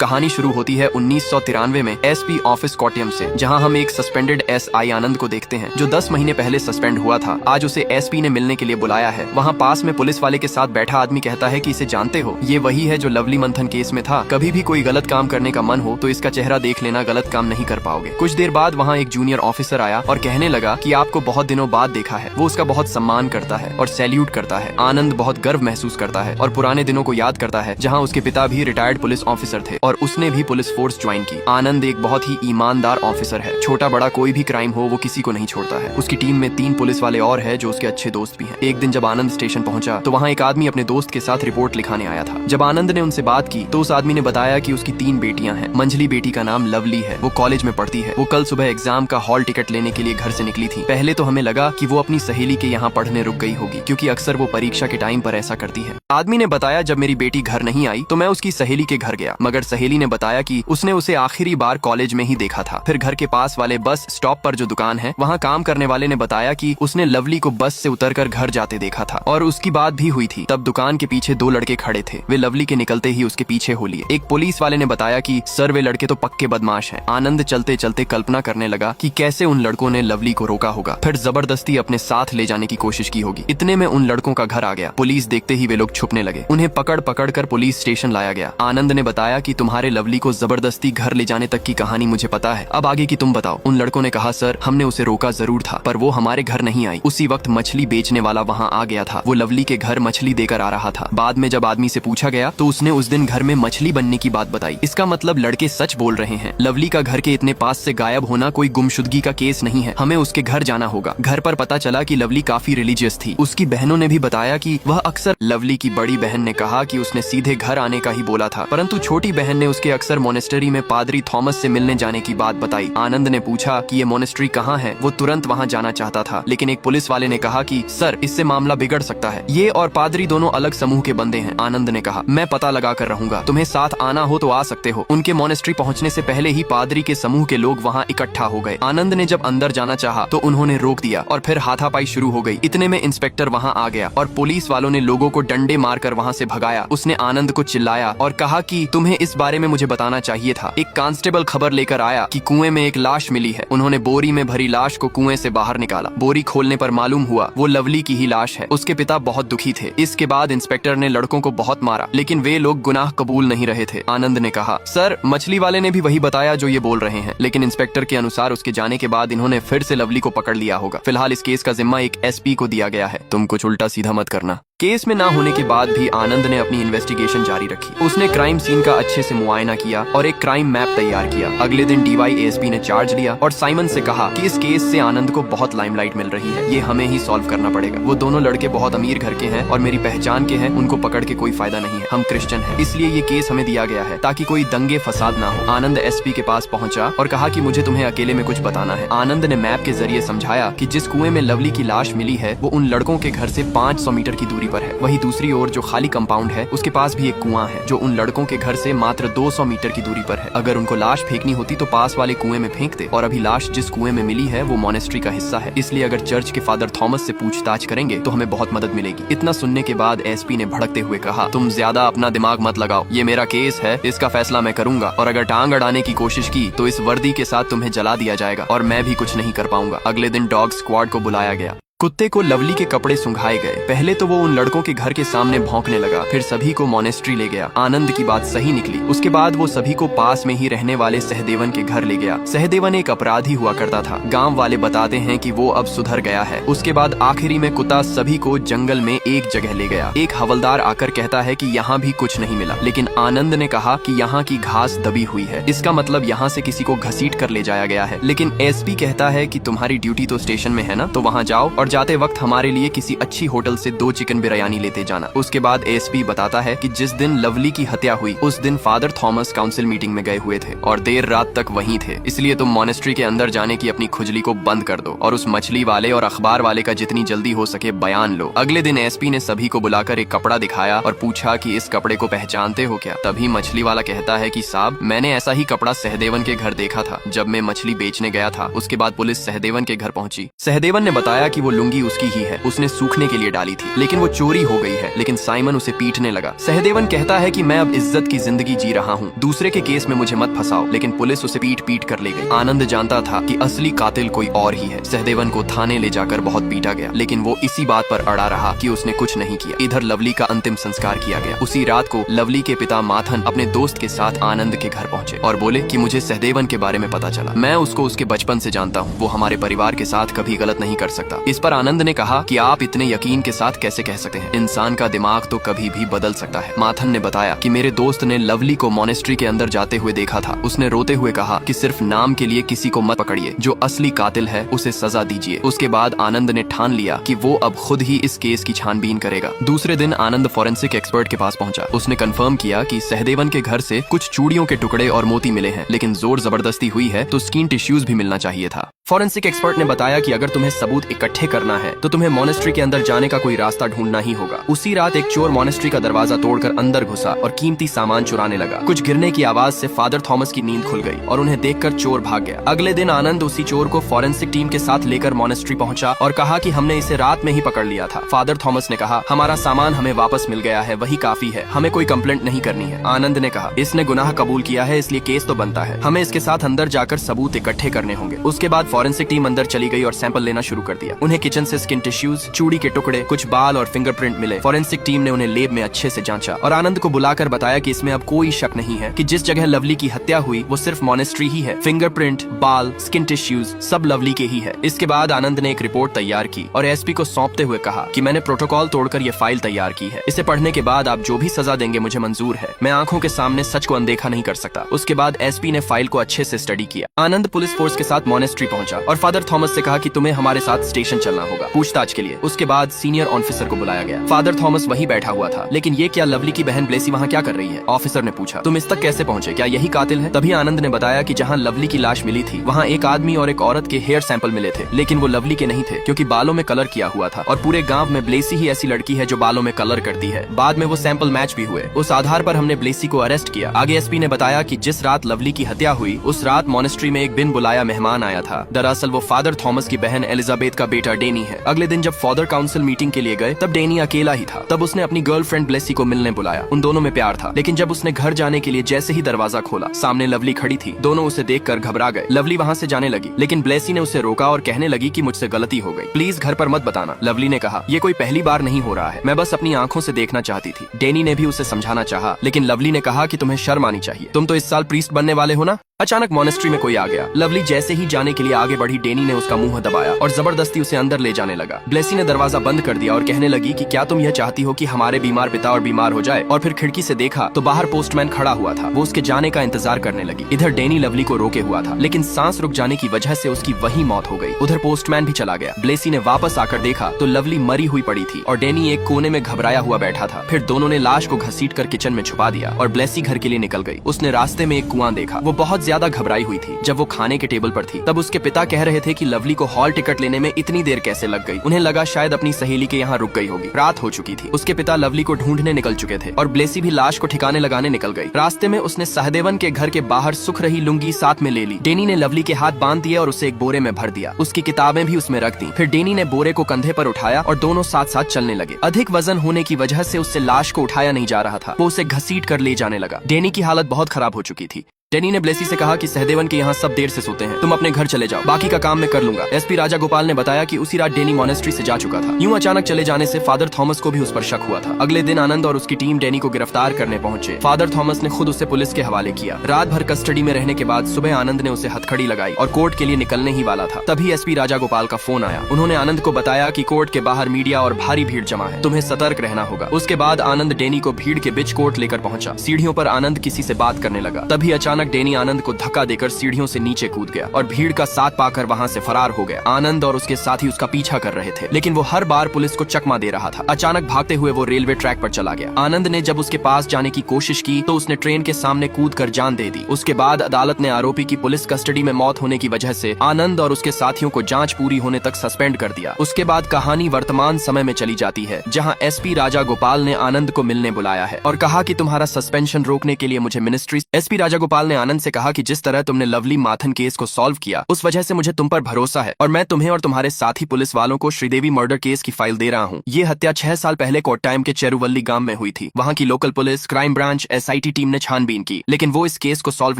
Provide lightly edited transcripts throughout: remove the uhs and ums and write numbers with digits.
कहानी शुरू होती है 1993 में एसपी ऑफिस कोट्यम से, जहां हम एक सस्पेंडेड एसआई आनंद को देखते हैं जो 10 महीने पहले सस्पेंड हुआ था। आज उसे एसपी ने मिलने के लिए बुलाया है। वहां पास में पुलिस वाले के साथ बैठा आदमी कहता है कि इसे जानते हो, ये वही है जो लवली मंथन केस में था। कभी भी कोई गलत काम करने का मन हो तो इसका चेहरा देख लेना, गलत काम नहीं कर पाओगे। कुछ देर बाद वहाँ एक जूनियर ऑफिसर आया और कहने लगा कि आपको बहुत दिनों बाद देखा है। वो उसका बहुत सम्मान करता है और सैल्यूट करता है। आनंद बहुत गर्व महसूस करता है और पुराने दिनों को याद करता है जहाँ उसके पिता भी रिटायर्ड पुलिस ऑफिसर थे और उसने भी पुलिस फोर्स ज्वाइन की। आनंद एक बहुत ही ईमानदार ऑफिसर है। छोटा बड़ा कोई भी क्राइम हो वो किसी को नहीं छोड़ता है। उसकी टीम में 3 पुलिस वाले और है जो उसके अच्छे दोस्त भी हैं। एक दिन जब आनंद स्टेशन पहुंचा तो वहाँ एक आदमी अपने दोस्त के साथ रिपोर्ट लिखाने आया था। जब आनंद ने उनसे बात की तो उस आदमी ने बताया कि उसकी 3 बेटियां हैं। मंझली बेटी का नाम लवली है, वो कॉलेज में पढ़ती है। वो कल सुबह एग्जाम का हॉल टिकट लेने के लिए घर से निकली थी। पहले तो हमें लगा कि वो अपनी सहेली के यहाँ पढ़ने रुक गई होगी, क्योंकि अक्सर वो परीक्षा के टाइम पर ऐसा करती है। आदमी ने बताया जब मेरी बेटी घर नहीं आई तो मैं उसकी सहेली के घर गया, मगर सहेली ने बताया कि उसने उसे आखिरी बार कॉलेज में ही देखा था। फिर घर के पास वाले बस स्टॉप पर जो दुकान है वहाँ काम करने वाले ने बताया कि उसने लवली को बस से उतरकर घर जाते देखा था और उसकी बात भी हुई थी। तब दुकान के पीछे 2 लड़के खड़े थे। वे लवली के निकलते ही उसके पीछे हो लिए। एक पुलिस वाले ने बताया कि सर वे लड़के तो पक्के बदमाश हैं। आनंद चलते चलते कल्पना करने लगा कि कैसे उन लड़कों ने लवली को रोका होगा, फिर जबरदस्ती अपने साथ ले जाने की कोशिश की होगी। इतने में उन लड़कों का घर आ गया। पुलिस देखते ही वे लोग छुपने लगे। उन्हें पकड़ पकड़ कर पुलिस स्टेशन लाया गया। आनंद ने बताया कि तुम्हारे लवली को जबरदस्ती घर ले जाने तक की कहानी मुझे पता है, अब आगे की तुम बताओ। उन लड़कों ने कहा सर हमने उसे रोका जरूर था, पर वो हमारे घर नहीं आई। उसी वक्त मछली बेचने वाला वहाँ आ गया था। वो लवली के घर मछली देकर आ रहा था। बाद में जब आदमी से पूछा गया तो उसने उस दिन घर में मछली बनने की बात बताई। इसका मतलब लड़के सच बोल रहे हैं। लवली का घर के इतने पास से गायब होना कोई गुमशुदगी का केस नहीं है। हमें उसके घर जाना होगा। घर पर पता चला कि लवली काफी रिलीजियस थी। उसकी बहनों ने भी बताया कि वह अक्सर, लवली की बड़ी बहन ने कहा कि उसने सीधे घर आने का ही बोला था, परंतु छोटी बहन ने उसके अक्सर मोनेस्ट्री में पादरी थॉमस से मिलने जाने की बात बताई। आनंद ने पूछा कि ये मोनेस्ट्री कहाँ है। वो तुरंत वहाँ जाना चाहता था, लेकिन एक पुलिस वाले ने कहा कि सर इससे मामला बिगड़ सकता है। ये और पादरी दोनों अलग समूह के बंदे हैं। आनंद ने कहा मैं पता लगा कर रहूंगा, तुम्हें साथ आना हो तो आ सकते हो। उनके मोनेस्ट्री पहुँचने से पहले ही पादरी के समूह के लोग वहाँ इकट्ठा हो गए। आनंद ने जब अंदर जाना चाहा तो उन्होंने रोक दिया और फिर हाथापाई शुरू हो गई। इतने में इंस्पेक्टर वहाँ आ गया और पुलिस वालों ने लोगों को डंडे मारकर वहाँ से भगाया। उसने आनंद को चिल्लाया और कहा कि तुम्हें इस बारे में मुझे बताना चाहिए था। एक कांस्टेबल खबर लेकर आया कि कुएं में एक लाश मिली है। उन्होंने बोरी में भरी लाश को कुएं से बाहर निकाला। बोरी खोलने पर मालूम हुआ वो लवली की ही लाश है। उसके पिता बहुत दुखी थे। इसके बाद इंस्पेक्टर ने लड़कों को बहुत मारा, लेकिन वे लोग गुनाह कबूल नहीं रहे थे। आनंद ने कहा सर मछली वाले ने भी वही बताया जो ये बोल रहे हैं, लेकिन इंस्पेक्टर के अनुसार उसके जाने के बाद इन्होंने फिर से लवली को पकड़ लिया होगा। फिलहाल इस केस का जिम्मा एक एसपी को दिया गया है। तुम कुछ उल्टा सीधा मत करना। केस में ना होने के बाद भी आनंद ने अपनी इन्वेस्टिगेशन जारी रखी। उसने क्राइम सीन का अच्छे से मुआयना किया और एक क्राइम मैप तैयार किया। अगले दिन डीवाई-एएसपी ने चार्ज लिया और साइमन से कहा कि इस केस से आनंद को बहुत लाइमलाइट मिल रही है, ये हमें ही सॉल्व करना पड़ेगा। वो दोनों लड़के बहुत अमीर घर के हैं और मेरी पहचान के हैं, उनको पकड़ के कोई फायदा नहीं है। हम क्रिश्चियन हैं, इसलिए ये केस हमें दिया गया है ताकि कोई दंगे फसाद ना हो। आनंद एसपी के पास पहुंचा और कहा कि मुझे तुम्हें अकेले में कुछ बताना है। आनंद ने मैप के जरिए समझाया कि जिस कुएं में लवली की लाश मिली है वो उन लड़कों के घर से 500 मीटर की दूरी पर है। वही दूसरी और जो खाली कंपाउंड है उसके पास भी एक कुआं है जो उन लड़कों के घर से मात्र 200 मीटर की दूरी पर है। अगर उनको लाश फेंकनी होती तो पास वाले कुएं में फेंकते, और अभी लाश जिस कुएं में मिली है वो मोनेस्ट्री का हिस्सा है, इसलिए अगर चर्च के फादर थॉमस से पूछताछ करेंगे तो हमें बहुत मदद मिलेगी। इतना सुनने के बाद एसपी ने भड़कते हुए कहा तुम ज्यादा अपना दिमाग मत लगाओ, ये मेरा केस है, इसका फैसला मैं करूंगा, और अगर टांग अड़ाने की कोशिश की तो इस वर्दी के साथ तुम्हें जला दिया जाएगा और मैं भी कुछ नहीं कर पाऊंगा। अगले दिन डॉग स्क्वाड को बुलाया गया। कुत्ते को लवली के कपड़े सुंघाए गए। पहले तो वो उन लड़कों के घर के सामने भौंकने लगा, फिर सभी को मोनेस्ट्री ले गया। आनंद की बात सही निकली। उसके बाद वो सभी को पास में ही रहने वाले सहदेवन के घर ले गया। सहदेवन एक अपराधी हुआ करता था। गांव वाले बताते हैं कि वो अब सुधर गया है। उसके बाद आखिरी में कुत्ता सभी को जंगल में एक जगह ले गया। एक हवलदार आकर कहता है कि यहाँ भी कुछ नहीं मिला, लेकिन आनंद ने कहा कि यहाँ की घास दबी हुई है, इसका मतलब यहाँ से किसी को घसीट कर ले जाया गया है। लेकिन एसपी कहता है कि तुम्हारी ड्यूटी तो स्टेशन में है ना, तो वहाँ जाओ और जाते वक्त हमारे लिए किसी अच्छी होटल से 2 चिकन बिरयानी लेते जाना। उसके बाद एसपी बताता है कि जिस दिन लवली की हत्या हुई उस दिन फादर थॉमस काउंसिल मीटिंग में गए हुए थे और देर रात तक वहीं थे, इसलिए तुम मोनेस्ट्री के अंदर जाने की अपनी खुजली को बंद कर दो और उस मछली वाले और अखबार वाले का जितनी जल्दी हो सके बयान लो। अगले दिन एसपी ने सभी को बुलाकर एक कपड़ा दिखाया और पूछा कि इस कपड़े को पहचानते हो क्या। तभी मछली वाला कहता है कि साहब मैंने ऐसा ही कपड़ा सहदेवन के घर देखा था जब मैं मछली बेचने गया था। उसके बाद पुलिस सहदेवन के घर पहुंची। सहदेवन ने बताया कि वो लुंगी उसकी ही है, उसने सूखने के लिए डाली थी, लेकिन वो चोरी हो गई है। लेकिन साइमन उसे पीटने लगा। सहदेवन कहता है कि मैं अब इज्जत की जिंदगी जी रहा हूँ, दूसरे के केस में मुझे मत फंसाओ। लेकिन पुलिस उसे पीट पीट कर ले गई। आनंद जानता था कि असली कातिल कोई और ही है। सहदेवन को थाने ले जाकर बहुत पीटा गया, लेकिन वो इसी बात पर अड़ा रहा कि उसने कुछ नहीं किया। इधर लवली का अंतिम संस्कार किया गया। उसी रात को लवली के पिता माथन अपने दोस्त के साथ आनंद के घर पहुंचे और बोले कि मुझे सहदेवन के बारे में पता चला। मैं उसको उसके बचपन से जानता हूँ, वो हमारे परिवार के साथ कभी गलत नहीं कर सकता। इस पर आनंद ने कहा कि आप इतने यकीन के साथ कैसे कह सकते हैं, इंसान का दिमाग तो कभी भी बदल सकता है। माथन ने बताया कि मेरे दोस्त ने लवली को मॉनेस्ट्री के अंदर जाते हुए देखा था। उसने रोते हुए कहा कि सिर्फ नाम के लिए किसी को मत पकड़िए, जो असली कातिल है उसे सजा दीजिए। उसके बाद आनंद ने ठान लिया कि वो अब खुद ही इस केस की छानबीन करेगा। दूसरे दिन आनंद फॉरेंसिक एक्सपर्ट के पास पहुंचा। उसने कंफर्म किया कि सहदेवन के घर से कुछ चूड़ियों के टुकड़े और मोती मिले हैं, लेकिन जोर जबरदस्ती हुई है तो स्किन टिश्यूज भी मिलना चाहिए था। फॉरेंसिक एक्सपर्ट ने बताया कि अगर तुम्हें सबूत इकट्ठे करना है तो तुम्हें मॉनेस्ट्री के अंदर जाने का कोई रास्ता ढूंढना ही होगा। उसी रात एक चोर मॉनेस्ट्री का दरवाजा तोड़कर अंदर घुसा और कीमती सामान चुराने लगा। कुछ गिरने की आवाज से फादर थॉमस की नींद खुल गई और उन्हें देखकर चोर भाग गया। अगले दिन आनंद उसी चोर को फॉरेंसिक टीम के साथ लेकर मॉनेस्ट्री पहुंचा और कहा कि हमने इसे रात में ही पकड़ लिया था। फादर थॉमस ने कहा, हमारा सामान हमें वापस मिल गया है, वही काफी है, हमें कोई कंप्लेंट नहीं करनी है। आनंद ने कहा, इसने गुनाह कबूल किया है, इसलिए केस तो बनता है, हमें इसके साथ अंदर जाकर सबूत इकट्ठे करने होंगे। उसके बाद फॉरेंसिक टीम अंदर चली गई और सैंपल लेना शुरू कर दिया। उन्हें किचन से स्किन टिश्यूज, चूड़ी के टुकड़े, कुछ बाल और फिंगरप्रिंट मिले। फॉरेंसिक टीम ने उन्हें लेब में अच्छे से जांचा और आनंद को बुलाकर बताया कि इसमें अब कोई शक नहीं है कि जिस जगह लवली की हत्या हुई वो सिर्फ मॉनेस्ट्री ही है। फिंगरप्रिंट, बाल, स्किन टिश्यूज सब लवली के ही है। इसके बाद आनंद ने एक रिपोर्ट तैयार की और एसपी को सौंपते हुए कहा कि मैंने प्रोटोकॉल तोड़कर ये फाइल तैयार की है। इसे पढ़ने के बाद आप जो भी सजा देंगे मुझे मंजूर है। मैं आंखों के सामने सच को अनदेखा नहीं कर सकता। उसके बाद एसपी ने फाइल को अच्छे से स्टडी किया। आनंद पुलिस फोर्स के साथ मॉनेस्ट्री पहुंचा और फादर थॉमस से कहा कि तुम्हें हमारे साथ स्टेशन चलना होगा पूछताछ के लिए। उसके बाद सीनियर ऑफिसर को बुलाया गया। फादर थॉमस वहीं बैठा हुआ था। लेकिन ये क्या, लवली की बहन ब्लेसी वहाँ क्या कर रही है? ऑफिसर ने पूछा। तुम इस तक कैसे पहुंचे? क्या यही कातिल है? तभी आनंद ने बताया कि जहाँ लवली की लाश मिली थी वहाँ एक आदमी और एक औरत के हेयर सैंपल मिले थे, लेकिन वो लवली के नहीं थे क्योंकि बालों में कलर किया हुआ था और पूरे गाँव में ब्लेसी ही ऐसी लड़की है जो बालों में कलर करती है। बाद में वो सैंपल मैच भी हुए। उस आधार पर हमने ब्लेसी को अरेस्ट किया। आगे एसपी ने बताया कि जिस रात लवली की हत्या हुई उस रात मॉनेस्ट्री में एक बिन बुलाया मेहमान आया था। दरअसल वो फादर थॉमस की बहन एलिजाबेथ का बेटा डेनी है। अगले दिन जब फादर काउंसिल मीटिंग के लिए गए तब डेनी अकेला ही था। तब उसने अपनी गर्लफ्रेंड ब्लेसी को मिलने बुलाया। उन दोनों में प्यार था, लेकिन जब उसने घर जाने के लिए जैसे ही दरवाजा खोला सामने लवली खड़ी थी। दोनों उसे देखकर घबरा गए। लवली वहाँ से जाने लगी, लेकिन ब्लेसी ने उसे रोका और कहने लगी कि मुझसे गलती हो गई, प्लीज घर पर मत बताना। लवली ने कहा, ये कोई पहली बार नहीं हो रहा है, मैं बस अपनी आंखों से देखना चाहती थी। डेनी ने भी उसे समझाना चाहा, लेकिन लवली ने कहा कि तुम्हें शर्म आनी चाहिए, तुम तो इस साल प्रीस्ट बनने वाले हो ना। अचानक मॉनेस्ट्री में कोई आ गया। लवली जैसे ही जाने के लिए आगे बढ़ी, डेनी ने उसका मुंह दबाया और जबरदस्ती उसे अंदर ले जाने लगा। ब्लेसी ने दरवाजा बंद कर दिया और कहने लगी कि क्या तुम यह चाहती हो कि हमारे बीमार पिता और बीमार हो जाए? और फिर खिड़की से देखा तो बाहर पोस्टमैन खड़ा हुआ था। वो उसके जाने का इंतजार करने लगी। इधर डेनी लवली को रोके हुआ था, लेकिन सांस रुक जाने की वजह से उसकी वही मौत हो गई। उधर पोस्टमैन भी चला गया। ब्लेसी ने वापस आकर देखा तो लवली मरी हुई पड़ी थी और डेनी एक कोने में घबराया हुआ बैठा था। फिर दोनों ने लाश को घसीट कर किचन में छुपा दिया और ब्लेसी घर के लिए निकल गई। उसने रास्ते में एक कुआं देखा। वो बहुत ज्यादा घबराई हुई थी। जब वो खाने के टेबल पर थी तब उसके पिता कह रहे थे कि लवली को हॉल टिकट लेने में इतनी देर कैसे लग गई। उन्हें लगा शायद अपनी सहेली के यहाँ रुक गई होगी। रात हो चुकी थी। उसके पिता लवली को ढूंढने निकल चुके थे और ब्लेसी भी लाश को ठिकाने लगाने निकल गई। रास्ते में उसने सहदेवन के घर के बाहर सुख रही लुंगी साथ में ले ली। डेनी ने लवली के हाथ बांध दिए और उसे एक बोरे में भर दिया। उसकी किताबें भी उसमें रख दी। फिर डेनी ने बोरे को कंधे पर उठाया और दोनों साथ साथ चलने लगे। अधिक वजन होने की वजह से उससे लाश को उठाया नहीं जा रहा था। वो उसे घसीट कर ले जाने लगा। डेनी की हालत बहुत खराब हो चुकी थी। डेनी ने ब्लेसी से कहा कि सहदेवन के यहाँ सब देर से सोते हैं, तुम अपने घर चले जाओ, बाकी का काम मैं कर लूंगा। एसपी राजा गोपाल ने बताया कि उसी रात डेनी मॉनेस्ट्री से जा चुका था। यूं अचानक चले जाने से फादर थॉमस को भी उस पर शक हुआ था। अगले दिन आनंद और उसकी टीम डेनी को गिरफ्तार करने पहुंचे। फादर थॉमस ने खुद उसे पुलिस के हवाले किया। रात भर कस्टडी में रहने के बाद सुबह आनंद ने उसे हथकड़ी लगाई और कोर्ट के लिए निकलने ही वाला था। तभी एसपी राजा गोपाल का फोन आया। उन्होंने आनंद को बताया कि कोर्ट के बाहर मीडिया और भारी भीड़ जमा है, तुम्हें सतर्क रहना होगा। उसके बाद आनंद डेनी को भीड़ के बीच कोर्ट लेकर पहुंचा। सीढ़ियों पर आनंद किसी से बात करने लगा। तभी अचानक डेनी आनंद को धक्का देकर सीढ़ियों से नीचे कूद गया और भीड़ का साथ पाकर वहां से फरार हो गया। आनंद और उसके साथी उसका पीछा कर रहे थे, लेकिन वो हर बार पुलिस को चकमा दे रहा था। अचानक भागते हुए वो रेलवे ट्रैक पर चला गया। आनंद ने जब उसके पास जाने की कोशिश की तो उसने ट्रेन के सामने कूद कर जान दे दी। उसके बाद अदालत ने आरोपी की पुलिस कस्टडी में मौत होने की वजह से आनंद और उसके साथियों को जांच पूरी होने तक सस्पेंड कर दिया। उसके बाद कहानी वर्तमान समय में चली जाती है, जहाँ एसपी राजा गोपाल ने आनंद को मिलने बुलाया है और कहा कि तुम्हारा सस्पेंशन रोकने के लिए मुझे मिनिस्ट्री। एसपी राजा गोपाल ने ने आनंद से कहा कि जिस तरह तुमने लवली माथन केस को सॉल्व किया उस वजह से मुझे तुम पर भरोसा है और मैं तुम्हें और तुम्हारे साथी पुलिस वालों को श्रीदेवी मर्डर केस की फाइल दे रहा हूँ। ये हत्या 6 साल पहले कोट्टायम के चेरुवल्ली गांव में हुई थी। वहाँ की local police, crime branch, SIT team ने छानबीन की, लेकिन वो इस केस को सॉल्व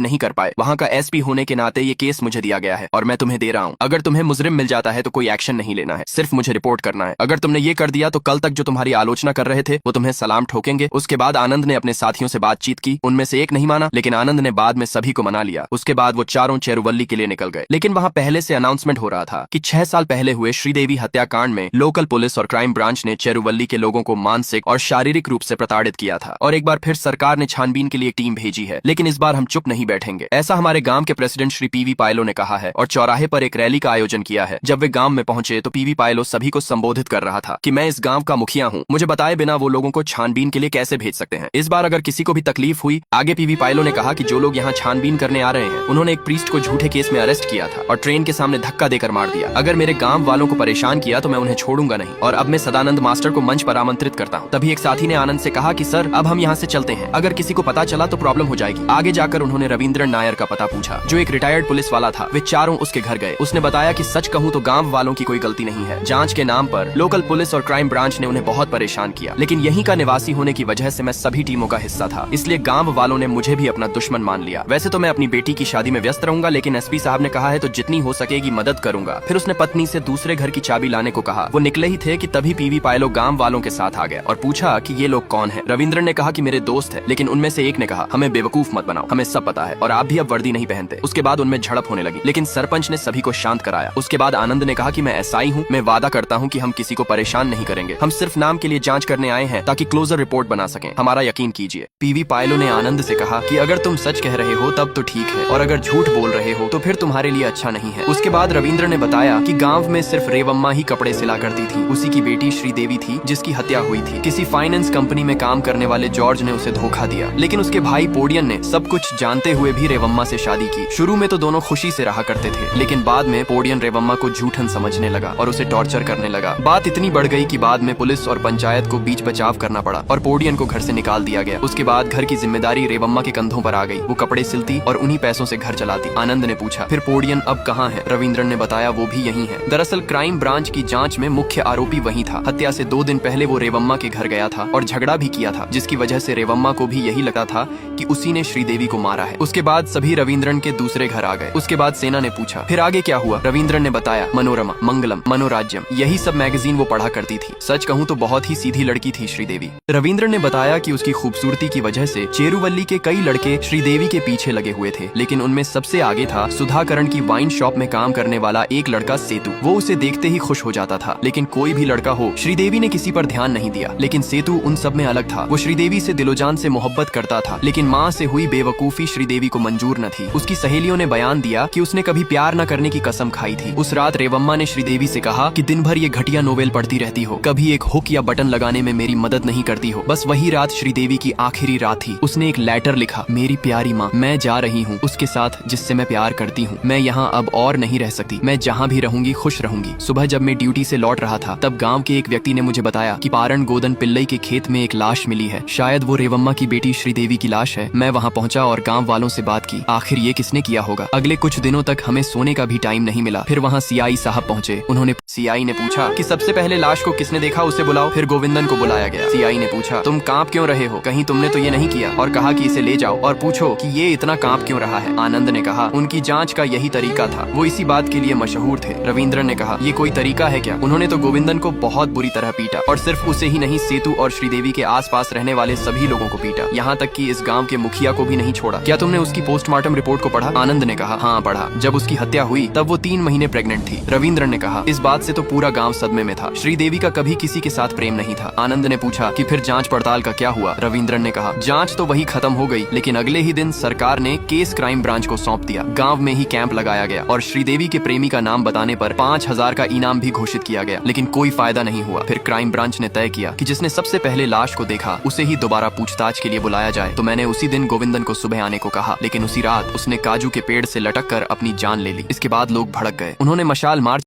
नहीं कर पाए। वहाँ का SP होने के नाते ये केस मुझे दिया गया है और मैं तुम्हें दे रहा हूँ। अगर तुम्हें मुजरिम मिल जाता है तो कोई एक्शन नहीं लेना है, सिर्फ मुझे रिपोर्ट करना है। अगर तुमने ये कर दिया तो कल तक जो तुम्हारी आलोचना कर रहे थे वो तुम्हें सलाम ठोकेंगे। उसके बाद आनंद ने अपने साथियों से बातचीत की। उनमें से एक नहीं माना, लेकिन आनंद ने बाद में सभी को मना लिया। उसके बाद वो चारों चेरुवल्ली के लिए निकल गए। लेकिन वहाँ पहले से अनाउंसमेंट हो रहा था कि 6 साल पहले हुए श्रीदेवी हत्याकांड में लोकल पुलिस और क्राइम ब्रांच ने चेरुवल्ली के लोगों को मानसिक और शारीरिक रूप से प्रताड़ित किया था। और एक बार फिर सरकार ने छानबीन के लिए एक टीम भेजी है, लेकिन इस बार हम चुप नहीं बैठेंगे। ऐसा हमारे गांव के प्रेसिडेंट श्री PV पायलो ने कहा है और चौराहे पर एक रैली का आयोजन किया है। जब वे गांव में पहुंचे तो PV पायलो सभी को संबोधित कर रहा था कि मैं इस गांव का मुखिया हूं, मुझे बताए बिना वो लोगों को छानबीन के लिए कैसे भेज सकते हैं। इस बार अगर किसी को भी तकलीफ हुई, आगे PV पायलो ने कहा कि जो लोग यहाँ छानबीन करने आ रहे हैं उन्होंने एक प्रीस्ट को झूठे केस में अरेस्ट किया था और ट्रेन के सामने धक्का देकर मार दिया। अगर मेरे गांव वालों को परेशान किया तो मैं उन्हें छोड़ूंगा नहीं। और अब मैं सदानंद मास्टर को मंच पर आमंत्रित करता हूँ। तभी एक साथी ने आनंद से कहा कि सर अब हम यहाँ से चलते हैं, अगर किसी को पता चला तो प्रॉब्लम हो जाएगी। आगे जाकर उन्होंने रविंद्रन नायर का पता पूछा जो एक रिटायर्ड पुलिस वाला था। वे चारों उसके घर गए। उसने बताया कि सच कहूँ तो गांव वालों की कोई गलती नहीं है। जांच के नाम पर लोकल पुलिस और क्राइम ब्रांच ने उन्हें बहुत परेशान किया, लेकिन यहीं का निवासी होने की वजह से मैं सभी टीमों का हिस्सा था, इसलिए गांव वालों ने मुझे भी अपना दुश्मन मान लिया। वैसे तो मैं अपनी बेटी की शादी में व्यस्त रहूंगा, लेकिन SP साहब ने कहा है तो जितनी हो सकेगी मदद करूंगा। फिर उसने पत्नी से दूसरे घर की चाबी लाने को कहा। वो निकले ही थे कि तभी PV पायलो गांव वालों के साथ आ गया और पूछा कि ये लोग कौन हैं। रविंद्र ने कहा कि मेरे दोस्त है, लेकिन उनमें से एक ने कहा हमें बेवकूफ मत बनाओ, हमें सब पता है और आप भी अब वर्दी नहीं पहनते। उसके बाद उनमें झड़प होने लगी, लेकिन सरपंच ने सभी को शांत कराया। उसके बाद आनंद ने कहा कि मैं SI हूँ, मैं वादा करता हूँ कि हम किसी को परेशान नहीं करेंगे, हम सिर्फ नाम के लिए जांच करने आए हैं ताकि क्लोजर रिपोर्ट बना सकें, हमारा यकीन कीजिए। PV पायलो ने आनंद से कहा कि अगर तुम सच कह रहे हो तब तो ठीक है, और अगर झूठ बोल रहे हो तो फिर तुम्हारे लिए अच्छा नहीं है। उसके बाद रविंद्र ने बताया कि गांव में सिर्फ रेवम्मा ही कपड़े सिला करती थी। उसी की बेटी श्रीदेवी थी जिसकी हत्या हुई थी। किसी फाइनेंस कंपनी में काम करने वाले जॉर्ज ने उसे धोखा दिया, लेकिन उसके भाई पोडियन ने सब कुछ जानते हुए भी रेवम्मा से शादी की। शुरू में तो दोनों खुशी से रहा करते थे, लेकिन बाद में पोडियन रेवम्मा को झूठन समझने लगा और उसे टॉर्चर करने लगा। बात इतनी बढ़ गई कि बाद में पुलिस और पंचायत को बीच बचाव करना पड़ा और पोडियन को घर से निकाल दिया गया। उसके बाद घर की जिम्मेदारी रेवम्मा के कंधों पर आ गई। वो कपड़े सिलती और उन्हीं पैसों से घर चलाती। आनंद ने पूछा फिर पोडियन अब कहाँ है? रविंद्रन ने बताया वो भी यहीं है। दरअसल क्राइम ब्रांच की जांच में मुख्य आरोपी वही था। हत्या से 2 दिन पहले वो रेवम्मा के घर गया था और झगड़ा भी किया था, जिसकी वजह से रेवम्मा को भी यही लगता था कि उसी ने श्रीदेवी को मारा है। उसके बाद सभी रविंद्रन के दूसरे घर आ गए। उसके बाद सेना ने पूछा फिर आगे क्या हुआ? रविंद्रन ने बताया मनोरमा, मंगलम, मनोराज्यम, यही सब मैगजीन वो पढ़ा करती थी। सच कहूँ तो बहुत ही सीधी लड़की थी श्रीदेवी। रविंद्रन ने बताया कि उसकी खूबसूरती की वजह से चेरुवल्ली के कई लड़के श्रीदेवी के पीछे लगे हुए थे, लेकिन उनमें सबसे आगे था सुधाकरण की वाइन शॉप में काम करने वाला एक लड़का सेतु। वो उसे देखते ही खुश हो जाता था, लेकिन कोई भी लड़का हो, श्रीदेवी ने किसी पर ध्यान नहीं दिया। लेकिन सेतु उन सब में अलग था। वो श्रीदेवी से दिलोजान से मोहब्बत करता था, लेकिन माँ से हुई बेवकूफी श्रीदेवी को मंजूर न थी। उसकी सहेलियों ने बयान दिया कि उसने कभी प्यार न करने की कसम खाई थी। उस रात रेवम्मा ने श्रीदेवी से कहा कि दिन भर ये घटिया नोवेल पढ़ती रहती हो, कभी एक हुक या बटन लगाने में मेरी मदद नहीं करती हो। बस वही रात श्रीदेवी की आखिरी रात थी। उसने एक लेटर लिखा, मेरी प्यारी माँ, मैं जा रही हूँ उसके साथ जिससे मैं प्यार करती हूँ। मैं यहाँ अब और नहीं रह सकती। मैं जहाँ भी रहूंगी खुश रहूंगी। सुबह जब मैं ड्यूटी से लौट रहा था तब गांव के एक व्यक्ति ने मुझे बताया कि पारण गोदन पिल्लई के खेत में एक लाश मिली है। शायद वो रेवम्मा की बेटी श्रीदेवी की लाश है। मैं वहाँ पहुँचा और गाँव वालों से बात की। आखिर ये किसने किया होगा? अगले कुछ दिनों तक हमें सोने का भी टाइम नहीं मिला। फिर वहाँ CI साहब पहुँचे। उन्होंने CI ने पूछा कि सबसे पहले लाश को किसने देखा, उसे बुलाओ। फिर गोविंदन को बुलाया गया। CI ने पूछा तुम कांप क्यों रहे हो? कहीं तुमने तो ये नहीं किया? और कहा कि इसे ले जाओ और पूछो कि ये इतना कांप क्यों रहा है। आनंद ने कहा उनकी जांच का यही तरीका था, वो इसी बात के लिए मशहूर थे। रविंद्र ने कहा ये कोई तरीका है क्या? उन्होंने तो गोविंदन को बहुत बुरी तरह पीटा, और सिर्फ उसे ही नहीं, सेतु और श्रीदेवी के आसपास रहने वाले सभी लोगों को पीटा, यहाँ तक कि इस गांव के मुखिया को भी नहीं छोड़ा। क्या तुमने उसकी पोस्टमार्टम रिपोर्ट को पढ़ा? आनंद ने कहा हाँ पढ़ा। जब उसकी हत्या हुई तब वो 3 महीने प्रेग्नेंट थी। रविंद्र ने कहा इस बात से तो पूरा गांव सदमे में था। श्रीदेवी का कभी किसी के साथ प्रेम नहीं था। आनंद ने पूछा कि फिर जांच पड़ताल का क्या हुआ? रविंद्र ने कहा जांच तो वही खत्म हो गई, लेकिन अगले ही दिन सरकार ने केस क्राइम ब्रांच को सौंप दिया। गांव में ही कैंप लगाया गया और श्रीदेवी के प्रेमी का नाम बताने पर 5000 का इनाम भी घोषित किया गया, लेकिन कोई फायदा नहीं हुआ। फिर क्राइम ब्रांच ने तय किया कि जिसने सबसे पहले लाश को देखा उसे ही दोबारा पूछताछ के लिए बुलाया जाए। तो मैंने उसी दिन गोविंदन को सुबह आने को कहा, लेकिन उसी रात उसने काजू के पेड़ से लटक कर अपनी जान ले ली। इसके बाद लोग भड़क गए। उन्होंने मशाल मार